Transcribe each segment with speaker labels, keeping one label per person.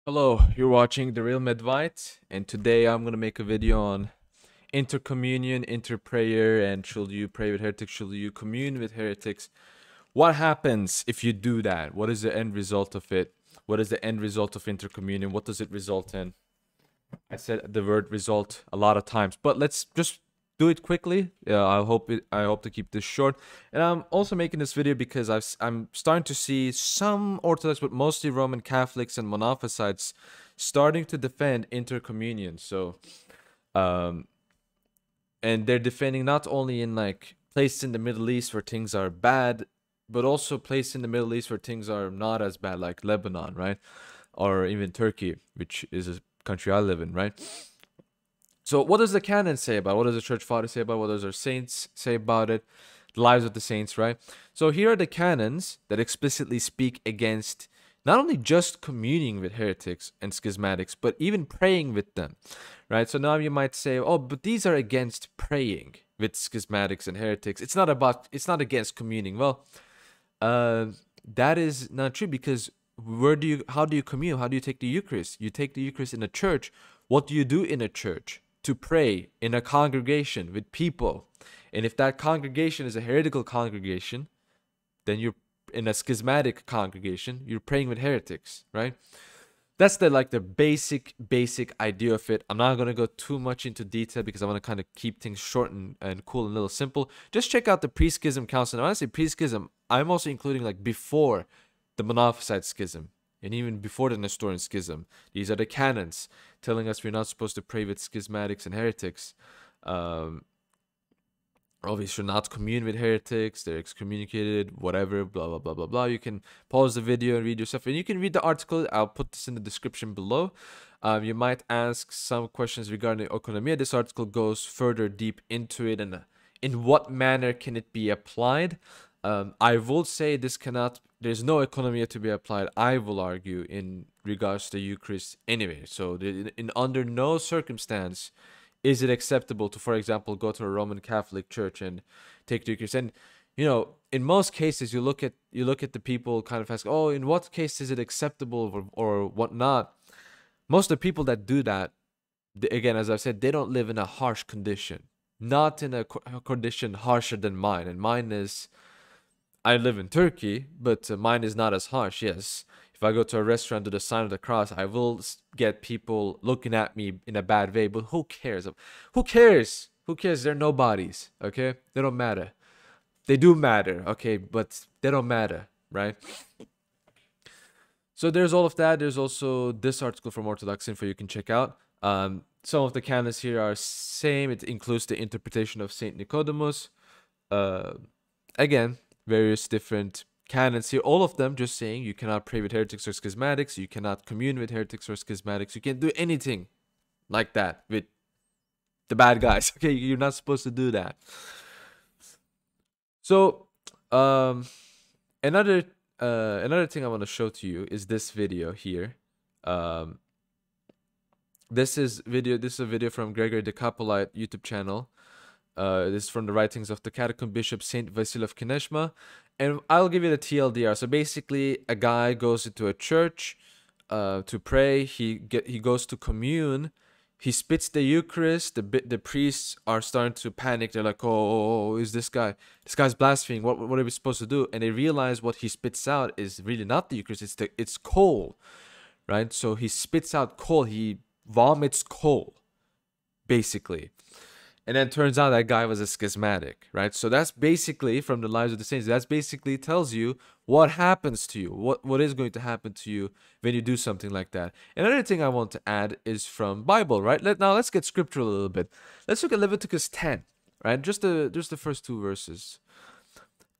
Speaker 1: Hello, you're watching The Real Medvite, and today I'm gonna make a video on intercommunion, interprayer, and should you pray with heretics, should you commune with heretics? What happens if you do that? What is the end result of it? What is the end result of intercommunion? What does it result in? I said the word result a lot of times, but let's just do it quickly. I hope to keep this short. And I'm also making this video because I'm starting to see some Orthodox, but mostly Roman Catholics and Monophysites starting to defend intercommunion. Um, and they're defending not only in like places in the Middle East where things are bad, but also places in the Middle East where things are not as bad, like Lebanon, right? Or even Turkey, which is a country I live in, right? So what does the canon say about it? What does the church father say about it? What does our saints say about it? The lives of the saints, right? So here are the canons that explicitly speak against not only just communing with heretics and schismatics, but even praying with them, right? So now you might say, oh, but these are against praying with schismatics and heretics. It's not against communing. Well, uh, that is not true because how do you commune? How do you take the Eucharist? You take the Eucharist in a church. What do you do in a church? To pray in a congregation with people. And if that congregation is a heretical congregation, then you're in a schismatic congregation, you're praying with heretics, right? That's the basic idea of it. I'm not gonna go too much into detail because I want to kind of keep things short and cool and a little simple. Just check out the pre-schism council. And when I say pre-schism, I'm also including like before the Monophysite schism and even before the Nestorian schism. These are the canons telling us we're not supposed to pray with schismatics and heretics. Obviously not commune with heretics, they're excommunicated, whatever, blah blah blah blah blah. You can pause the video and read yourself, and you can read the article. I'll put this in the description below. You might ask some questions regarding oikonomia. This article goes further deep into it and in what manner can it be applied. I will say there's no economia to be applied, I will argue, in regards to the Eucharist anyway. So in under no circumstance is it acceptable to, for example, go to a Roman Catholic church and take the Eucharist? And in most cases, you look at the people kind of ask, oh, in what case is it acceptable or whatnot? Most of the people that do that, again, as I've said, they don't live in a harsh condition, not in a condition harsher than mine. And mine is, I live in Turkey, but mine is not as harsh. Yes, if I go to a restaurant to the sign of the cross, I will get people looking at me in a bad way. But who cares? Who cares? Who cares? They're nobodies. Okay, they don't matter. They do matter. Okay, but they don't matter, right? So there's all of that. There's also this article from Orthodox Info you can check out. Some of the canons here are same. It includes the interpretation of Saint Nicodemus. Uh, Again, various different canons here, all of them just saying you cannot pray with heretics or schismatics, you cannot commune with heretics or schismatics, you can't do anything like that with the bad guys. Okay, you're not supposed to do that. So another another thing I want to show to you is this video here. um this is a video from Gregory the Capolite YouTube channel. This is from the writings of the Catacomb Bishop Saint Vasily of Kineshma, and I'll give you the TLDR. So basically, a guy goes into a church to pray. He goes to commune. He spits the Eucharist. The priests are starting to panic. They're like, "Oh, is this guy? This guy's blaspheming. What are we supposed to do?" And they realize what he spits out is really not the Eucharist. It's coal, right? So he spits out coal. He vomits coal, basically. And then turns out that guy was a schismatic, right? So that's basically from the lives of the saints. That's basically tells you what happens to you, what is going to happen to you when you do something like that. Another thing I want to add is from Bible, right? Now let's get scriptural a little bit. Let's look at Leviticus 10, right? Just the first two verses.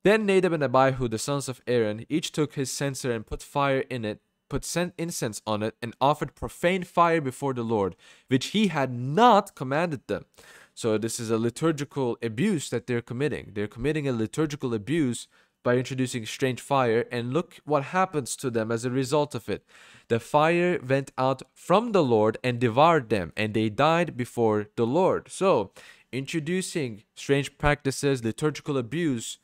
Speaker 1: Then Nadab and Abihu, the sons of Aaron, each took his censer and put fire in it, put incense on it, and offered profane fire before the Lord, which he had not commanded them. So this is a liturgical abuse that they're committing. They're committing a liturgical abuse by introducing strange fire, and look what happens to them as a result of it. The fire went out from the Lord and devoured them, and they died before the Lord. So, introducing strange practices, liturgical abuse,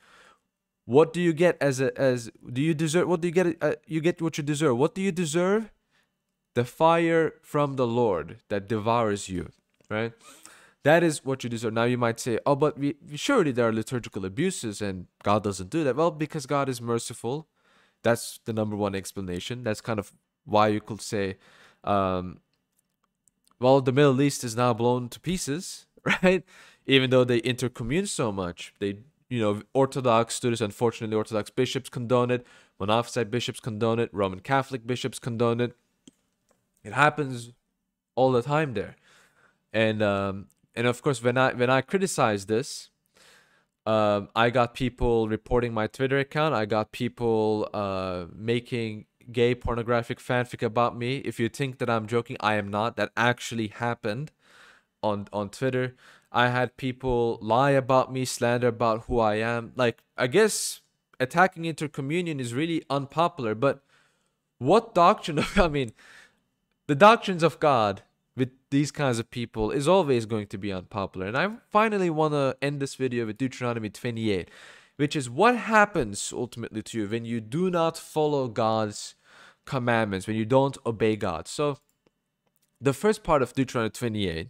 Speaker 1: what do you get do you deserve, what do you get? You get what you deserve. What do you deserve? the fire from the Lord that devours you, right? That is what you deserve. Now you might say, oh, but surely there are liturgical abuses and God doesn't do that. Well, because God is merciful. That's the number one explanation. That's kind of why you could say, um, well, the Middle East is now blown to pieces, right? Even though they intercommune so much. Orthodox students, unfortunately, Orthodox bishops condone it. Monophysite bishops condone it. Roman Catholic bishops condone it. It happens all the time there. And of course, when I criticize this, I got people reporting my Twitter account. I got people making gay pornographic fanfic about me. If you think that I'm joking, I am not. That actually happened on Twitter. I had people lie about me, slander about who I am. Like, I guess attacking intercommunion is really unpopular, but what doctrine of, I mean, the doctrines of God with these kinds of people is always going to be unpopular. And I finally want to end this video with Deuteronomy 28, which is what happens ultimately to you when you do not follow God's commandments, when you don't obey God. So the first part of Deuteronomy 28,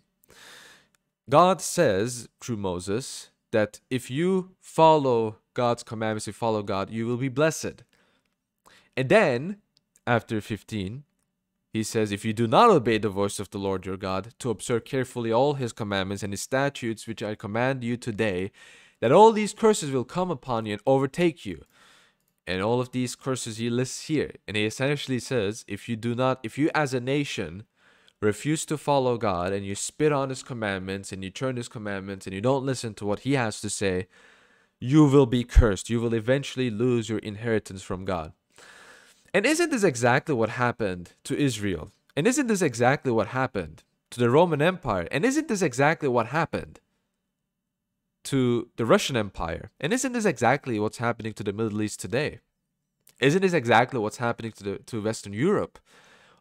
Speaker 1: God says through Moses that if you follow God's commandments, you follow God, you will be blessed. And then after 15, he says, if you do not obey the voice of the Lord your God, to observe carefully all his commandments and his statutes, which I command you today, that all these curses will come upon you and overtake you. And all of these curses he lists here. And he essentially says, if you as a nation refuse to follow God and you spit on his commandments and you turn his commandments and you don't listen to what he has to say, you will be cursed. You will eventually lose your inheritance from God. And isn't this exactly what happened to Israel? And isn't this exactly what happened to the Roman Empire? And isn't this exactly what happened to the Russian Empire? And isn't this exactly what's happening to the Middle East today? Isn't this exactly what's happening to Western Europe?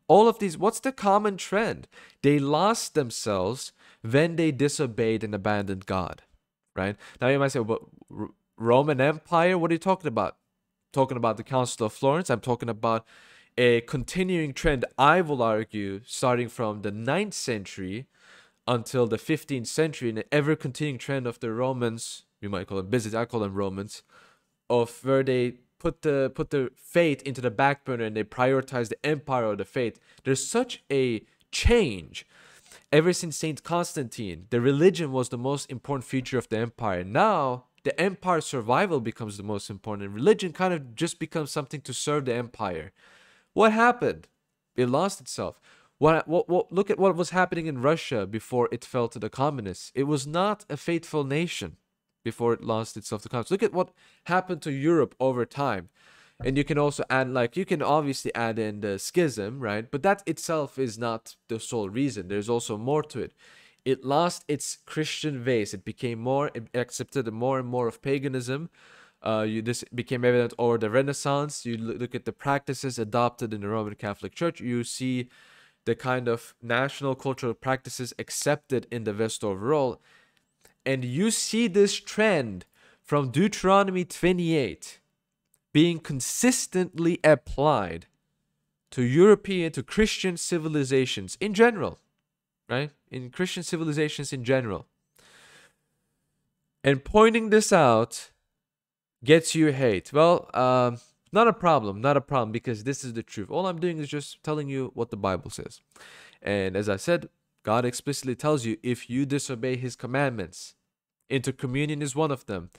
Speaker 1: All of these, what's the common trend? They lost themselves when they disobeyed and abandoned God, right? Now you might say, well, Roman Empire, what are you talking about? Talking about the Council of Florence. I'm talking about a continuing trend, I will argue, starting from the 9th century until the 15th century, an ever continuing trend of the Romans, you might call them Byzantines, I call them Romans, of where they put the faith into the back burner and they prioritize the empire or the faith. There's such a change. Ever since Saint Constantine, the religion was the most important feature of the empire. Now, the empire's survival becomes the most important, and religion kind of just becomes something to serve the empire. What happened? It lost itself. Look at what was happening in Russia before it fell to the communists. It was not a faithful nation before it lost itself to communists. Look at what happened to Europe over time. And you can also add, like, you can obviously add in the schism, right? But that itself is not the sole reason. There's also more to it. It lost its Christian base. It accepted more and more of paganism. This became evident over the Renaissance. You look at the practices adopted in the Roman Catholic Church. You see the kind of national cultural practices accepted in the West overall. And you see this trend from Deuteronomy 28 being consistently applied to Christian civilizations in general. Right? In Christian civilizations in general. And pointing this out gets you hate. Well, not a problem, because this is the truth. All I'm doing is just telling you what the Bible says. And as I said, God explicitly tells you if you disobey his commandments, intercommunion is one of them.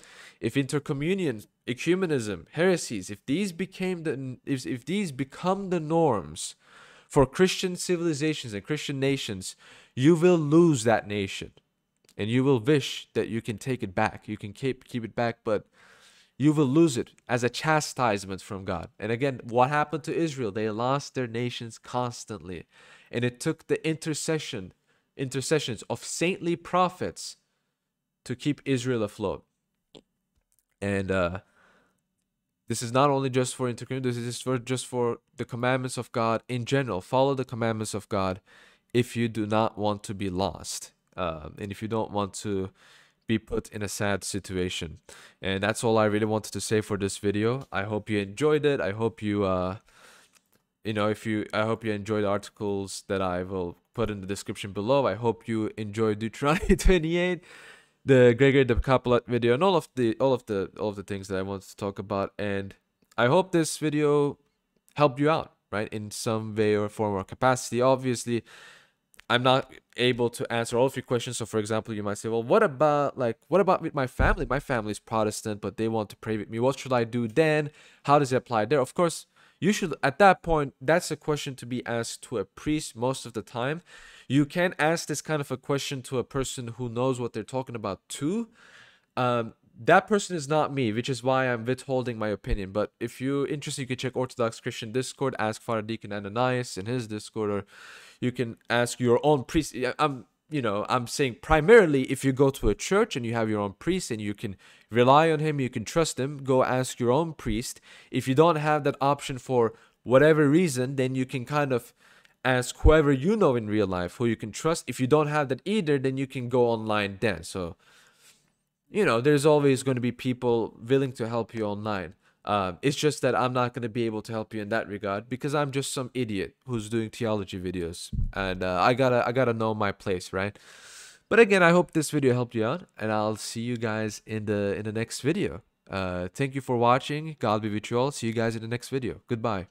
Speaker 1: If intercommunion, ecumenism, heresies, if these become the norms for Christian civilizations and Christian nations, you will lose that nation. And you will wish that you can take it back. You can keep it back, but you will lose it as a chastisement from God. And again, what happened to Israel? They lost their nations constantly. And it took the intercessions of saintly prophets to keep Israel afloat. And this is not only just for intercommunion, this is just for the commandments of God in general. Follow the commandments of God if you do not want to be lost. And if you don't want to be put in a sad situation. And that's all I really wanted to say for this video. I hope you enjoyed it. I hope you you know, I hope you enjoy the articles that I will put in the description below. I hope you enjoy Deuteronomy 28, the Gregory the Capulet video, and all of the things that I want to talk about. And I hope this video helped you out, right, in some way or form or capacity. Obviously, I'm not able to answer all of your questions. So, for example, you might say, well, what about with my family? My family's Protestant, but they want to pray with me. What should I do then? How does it apply there? Of course, you should, at that point, that's a question to be asked to a priest most of the time. You can ask this kind of a question to a person who knows what they're talking about too. That person is not me, which is why I'm withholding my opinion. But if you're interested, you can check Orthodox Christian Discord, ask Father Deacon Ananias in his Discord, or you can ask your own priest. I'm saying primarily if you go to a church and you have your own priest and you can rely on him, you can trust him, go ask your own priest. If you don't have that option for whatever reason, then you can kind of ask whoever you know in real life who you can trust. If you don't have that either, then you can go online then. So, there's always going to be people willing to help you online. It's just that I'm not going to be able to help you in that regard because I'm just some idiot who's doing theology videos, and I gotta know my place, right? But again, I hope this video helped you out, and I'll see you guys in the next video. Thank you for watching. God be with you all. See you guys in the next video. Goodbye.